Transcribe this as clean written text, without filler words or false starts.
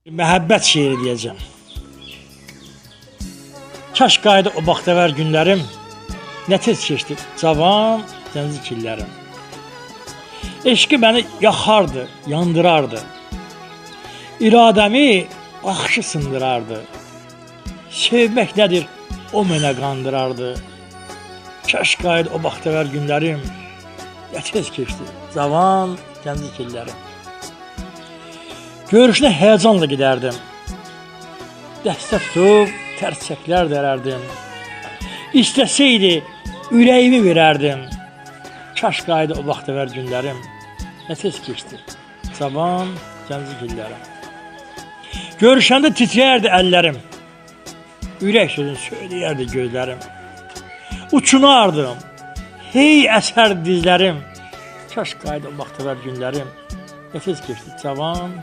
Məhəbbət şeiri deyəcəm. Kaş qaydı o baxtəvər günlərim, nə tez keçdi cavan gənclik illərim. Eşqi məni yaxardı, yandırardı. İradəmi baxışı sındırardı. Sevmək nədir, o mənə qandırardı. Kaş qaydı o baxtəvər günlərim, nə tez keçdi cavan gənclik illərim. Görüşünə həyəcanla gedərdim. Dəstə tutub tərs çəklər dərərdim. İstəsəydi ürəyimi verərdim. Kaş qaydı o vaxtəvər günlərim, nə tez keçdi cavan gənclik illərim. Görüşəndə titrəyərdi əllərim. Ürək sözünü söyləyərdi gözlərim. Uçunardım, hey əsərdi dizlərim. Kaş qaydı o vaxtəvər günlərim, nə tez keçdi cavan